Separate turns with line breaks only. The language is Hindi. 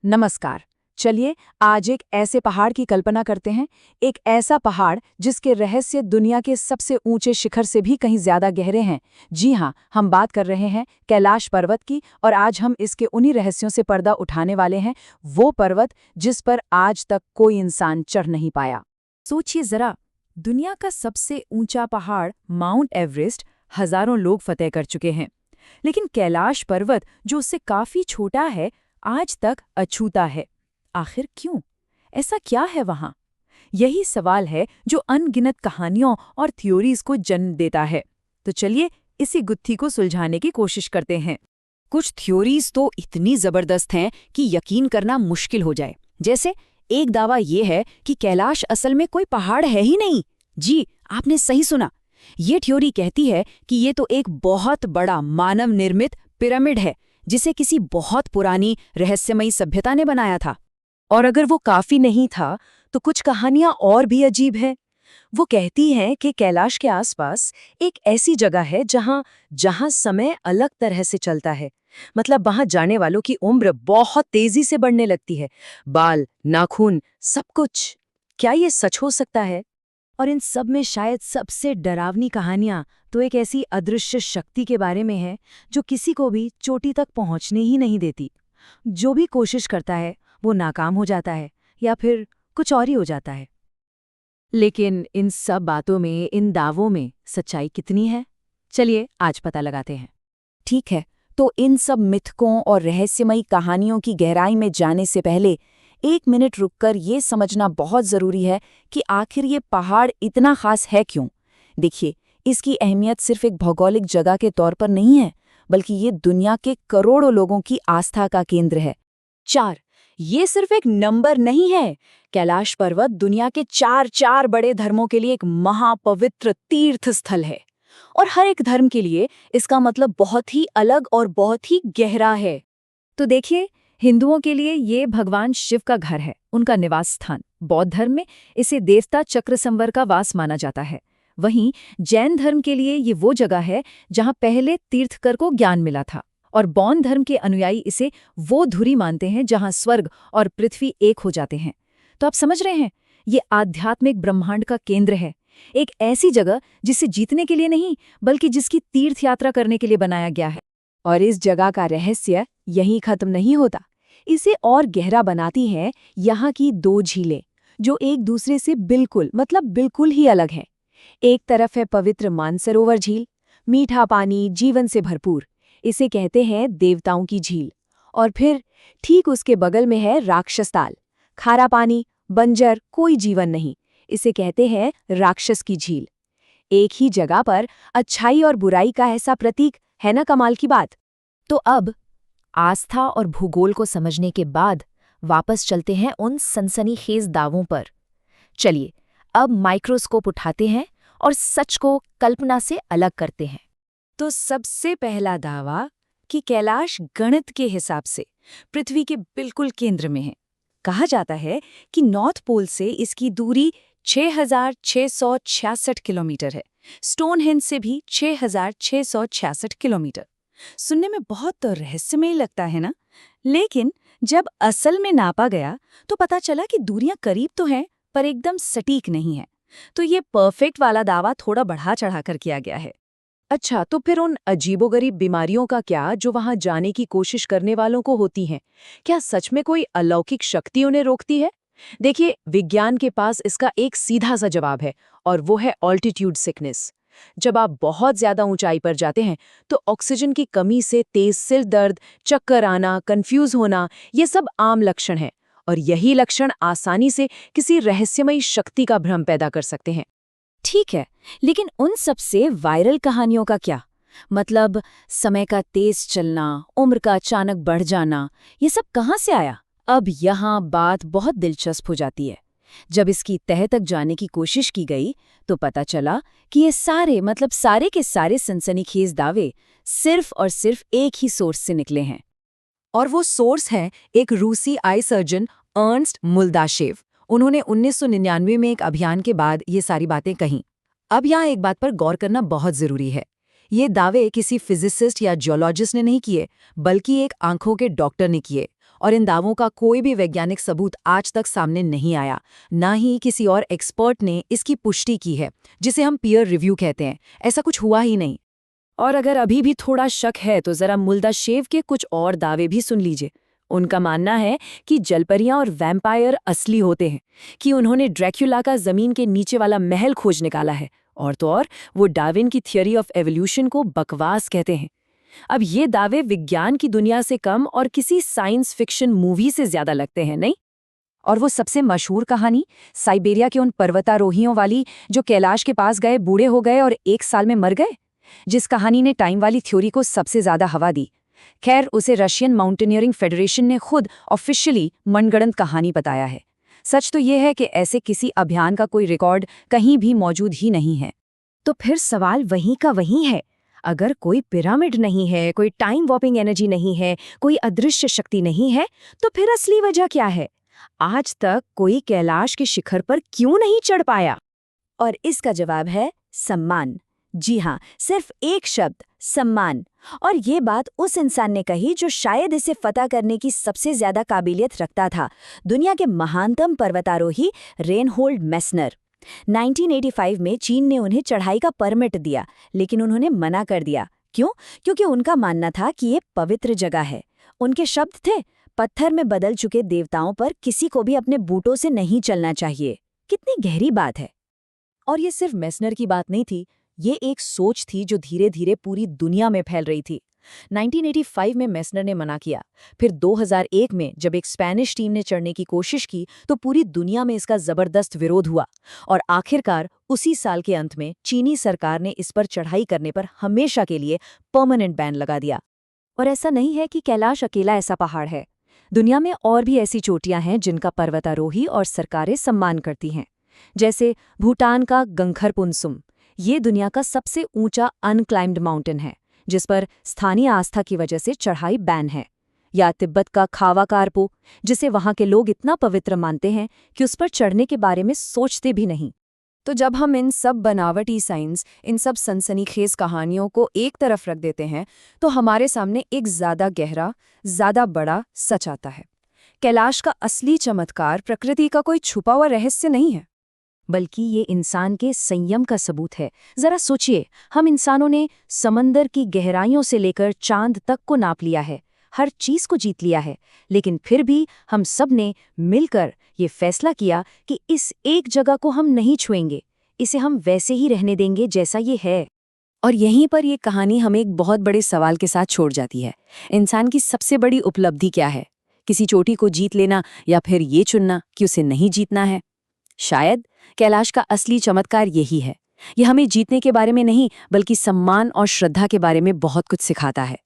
नमस्कार। चलिए आज एक ऐसे पहाड़ की कल्पना करते हैं, एक ऐसा पहाड़ जिसके रहस्य दुनिया के सबसे ऊंचे शिखर से भी कहीं ज्यादा गहरे हैं। जी हाँ, हम बात कर रहे हैं कैलाश पर्वत की, और आज हम इसके उन्हीं रहस्यों से पर्दा उठाने वाले हैं, वो पर्वत जिस पर आज तक कोई इंसान चढ़ नहीं पाया। सोचिए जरा, दुनिया का सबसे ऊंचा पहाड़ माउंट एवरेस्ट हजारों लोग फतेह कर चुके हैं, लेकिन कैलाश पर्वत जो उससे काफी छोटा है, आज तक अछूता है। आखिर क्यों? ऐसा क्या है वहां? यही सवाल है जो अनगिनत कहानियों और थ्योरीज को जन्म देता है। तो चलिए इसी गुत्थी को सुलझाने की कोशिश करते हैं। कुछ थ्योरीज तो इतनी जबरदस्त हैं कि यकीन करना मुश्किल हो जाए। जैसे एक दावा ये है कि कैलाश असल में कोई पहाड़ है ही नहीं। जी, आपने सही सुना। ये थ्योरी कहती है कि ये तो एक बहुत बड़ा मानव निर्मित पिरामिड है जिसे किसी बहुत पुरानी रहस्यमयी सभ्यता ने बनाया था। और अगर वो काफी नहीं था, तो कुछ कहानियां और भी अजीब हैं। वो कहती हैं कि कैलाश के आसपास एक ऐसी जगह है जहां समय अलग तरह से चलता है। मतलब वहां जाने वालों की उम्र बहुत तेजी से बढ़ने लगती है, बाल, नाखून, सब कुछ। क्या ये सच हो सकता है? और इन सब में शायद सबसे डरावनी कहानियां तो एक ऐसी अदृश्य शक्ति के बारे में है जो किसी को भी चोटी तक पहुंचने ही नहीं देती। जो भी कोशिश करता है वो नाकाम हो जाता है या फिर कुछ और ही हो जाता है। लेकिन इन सब बातों में, इन दावों में सच्चाई कितनी है? चलिए आज पता लगाते हैं। ठीक है, तो इन सब मिथकों और रहस्यमयी कहानियों की गहराई में जाने से पहले 1 मिनट रुककर ये समझना बहुत ज़रूरी है कि आखिर ये पहाड़ इतना खास है क्यों। देखिए, इसकी अहमियत सिर्फ एक भौगोलिक जगह के तौर पर नहीं है, बल्कि ये दुनिया के करोड़ों लोगों की आस्था का केंद्र है। 4, ये सिर्फ एक नंबर नहीं है। कैलाश पर्वत दुनिया के चार बड़े धर्मों के लिए एक महापवित्र तीर्थ स्थल है, और हर एक धर्म के लिए इसका मतलब बहुत ही अलग और बहुत ही गहरा है। तो देखिए, हिंदुओं के लिए ये भगवान शिव का घर है, उनका निवास स्थान। बौद्ध धर्म में इसे देवता चक्रसंवर का वास माना जाता है। वहीं जैन धर्म के लिए ये वो जगह है जहां पहले तीर्थकर को ज्ञान मिला था। और बौद्ध धर्म के अनुयायी इसे वो धुरी मानते हैं जहां स्वर्ग और पृथ्वी एक हो जाते हैं। तो आप समझ रहे हैं, ये आध्यात्मिक ब्रह्मांड का केंद्र है, एक ऐसी जगह जिसे जीतने के लिए नहीं, बल्कि जिसकी तीर्थ यात्रा करने के लिए बनाया गया है। और इस जगह का रहस्य यहीं खत्म नहीं होता। इसे और गहरा बनाती हैं यहाँ की 2 झीलें, जो एक दूसरे से बिल्कुल ही अलग हैं। एक तरफ है पवित्र मानसरोवर झील, मीठा पानी, जीवन से भरपूर, इसे कहते हैं देवताओं की झील। और फिर ठीक उसके बगल में है राक्षस ताल, खारा पानी, बंजर, कोई जीवन नहीं, इसे कहते हैं राक्षस की झील। एक ही जगह पर अच्छाई और बुराई का ऐसा प्रतीक है ना, कमाल की बात। तो अब आस्था और भूगोल को समझने के बाद वापस चलते हैं उन सनसनीखेज दावों पर। चलिए अब माइक्रोस्कोप उठाते हैं और सच को कल्पना से अलग करते हैं। तो सबसे पहला दावा कि कैलाश गणित के हिसाब से पृथ्वी के बिल्कुल केंद्र में है। कहा जाता है कि नॉर्थ पोल से इसकी दूरी 6,666 किलोमीटर है, स्टोनहेंज से भी 6,666 किलोमीटर। सुनने में बहुत तो रहस्यमय लगता है ना, लेकिन जब असल में नापा गया तो पता चला कि दूरियां करीब तो हैं, पर एकदम सटीक नहीं है। तो ये परफेक्ट वाला दावा थोड़ा बढ़ा चढ़ाकर किया गया है। अच्छा, तो फिर उन अजीबोगरीब बीमारियों का क्या जो वहां जाने की कोशिश करने वालों को होती हैं? क्या सच में कोई अलौकिक शक्ति उन्हें रोकती है? देखिए, विज्ञान के पास इसका एक सीधा सा जवाब है, और वो है ऑल्टीट्यूड सिकनेस। जब आप बहुत ज्यादा ऊंचाई पर जाते हैं तो ऑक्सीजन की कमी से तेज सिर दर्द, चक्कर आना, कंफ्यूज होना, ये सब आम लक्षण हैं। और यही लक्षण आसानी से किसी रहस्यमयी शक्ति का भ्रम पैदा कर सकते हैं। ठीक है, लेकिन उन सबसे वायरल कहानियों का क्या? मतलब समय का तेज चलना, उम्र का अचानक बढ़ जाना, ये सब कहाँ से आया? अब यहाँ बात बहुत दिलचस्प हो जाती है। जब इसकी तह तक जाने की कोशिश की गई तो पता चला कि ये सारे के सारे सनसनीखेज दावे सिर्फ और सिर्फ एक ही सोर्स से निकले हैं। और वो सोर्स है एक रूसी आई सर्जन अर्नस्ट मुल्दाशेव। उन्होंने 1999 में एक अभियान के बाद ये सारी बातें कहीं। अब यहाँ एक बात पर गौर करना बहुत जरूरी है। ये दावे किसी फिजिसिस्ट या जियोलॉजिस्ट ने नहीं किए, बल्कि एक आंखों के डॉक्टर ने किए। और इन दावों का कोई भी वैज्ञानिक सबूत आज तक सामने नहीं आया, ना ही किसी और एक्सपर्ट ने इसकी पुष्टि की है, जिसे हम पीयर रिव्यू कहते हैं। ऐसा कुछ हुआ ही नहीं। और अगर अभी भी थोड़ा शक है तो जरा मुल्दाशेव के कुछ और दावे भी सुन लीजिए। उनका मानना है कि जलपरियां और वैम्पायर असली होते हैं, कि उन्होंने ड्रैक्युला का जमीन के नीचे वाला महल खोज निकाला है, और तो और वो डार्विन की थियोरी ऑफ एवोल्यूशन को बकवास कहते हैं। अब ये दावे विज्ञान की दुनिया से कम और किसी साइंस फिक्शन मूवी से ज्यादा लगते हैं, नहीं? और वो सबसे मशहूर कहानी, साइबेरिया के उन पर्वतारोहियों वाली जो कैलाश के पास गए, बूढ़े हो गए और 1 साल में मर गए, जिस कहानी ने टाइम वाली थ्योरी को सबसे ज्यादा हवा दी। खैर, उसे रशियन माउंटेनियरिंग फेडरेशन ने खुद ऑफिशियली मनगढ़ंत कहानी बताया है। सच तो यह है कि ऐसे किसी अभियान का कोई रिकॉर्ड कहीं भी मौजूद ही नहीं है।
तो फिर सवाल वहीं का वहीं है। अगर कोई पिरामिड नहीं है, कोई टाइम वॉर्पिंग एनर्जी नहीं है, कोई अदृश्य शक्ति नहीं है, तो फिर असली वजह क्या है? आज तक कोई कैलाश के शिखर पर क्यों नहीं चढ़ पाया? और इसका जवाब है सम्मान। जी हाँ, सिर्फ एक शब्द, सम्मान। और ये बात उस इंसान ने कही जो शायद इसे फतह करने की सबसे ज्यादा काबिलियत रखता था, दुनिया के महानतम पर्वतारोही रेनहोल्ड मेस्नर। 1985 में चीन ने उन्हें चढ़ाई का परमिट दिया, लेकिन उन्होंने मना कर दिया। क्यों? क्योंकि उनका मानना था कि ये पवित्र जगह है। उनके शब्द थे, पत्थर में बदल चुके देवताओं पर किसी को भी अपने बूटों से नहीं चलना चाहिए। कितनी गहरी बात है।
और ये सिर्फ मेस्नर की बात नहीं थी, ये एक सोच थी जो धीरे धीरे पूरी दुनिया में फैल रही थी। 1985 में मेस्नर ने मना किया, फिर 2001 में जब एक स्पेनिश टीम ने चढ़ने की कोशिश की तो पूरी दुनिया में इसका जबरदस्त विरोध हुआ, और आखिरकार उसी साल के अंत में चीनी सरकार ने इस पर चढ़ाई करने पर हमेशा के लिए परमानेंट बैन लगा दिया। और ऐसा नहीं है कि कैलाश अकेला ऐसा पहाड़ है। दुनिया में और भी ऐसी चोटियां हैं जिनका पर्वतारोही और सरकारें सम्मान करती हैं, जैसे भूटान का गंखर पुनसुम। ये दुनिया का सबसे ऊंचा अनक्लाइम्ड माउंटेन है, जिस पर स्थानीय आस्था की वजह से चढ़ाई बैन है। या तिब्बत का खावा कारपो, जिसे वहां के लोग इतना पवित्र मानते हैं कि उस पर चढ़ने के बारे में सोचते भी नहीं। तो जब हम इन सब बनावटी साइंस, इन सब सनसनीखेज कहानियों को एक तरफ रख देते हैं, तो हमारे सामने एक ज्यादा गहरा, ज्यादा बड़ा सच आता है। कैलाश का असली चमत्कार प्रकृति का कोई छुपा हुआ रहस्य नहीं है, बल्कि ये इंसान के संयम का सबूत है। जरा सोचिए, हम इंसानों ने समंदर की गहराइयों से लेकर चांद तक को नाप लिया है, हर चीज को जीत लिया है, लेकिन फिर भी हम सब ने मिलकर ये फैसला किया कि इस एक जगह को हम नहीं छुएंगे, इसे हम वैसे ही रहने देंगे जैसा ये है। और यहीं पर ये कहानी हमें एक बहुत बड़े सवाल के साथ छोड़ जाती है। इंसान की सबसे बड़ी उपलब्धि क्या है? किसी चोटी को जीत लेना, या फिर ये चुनना कि उसे नहीं जीतना है? शायद कैलाश का असली चमत्कार यही है। यह हमें जीतने के बारे में नहीं, बल्कि सम्मान और श्रद्धा के बारे में बहुत कुछ सिखाता है।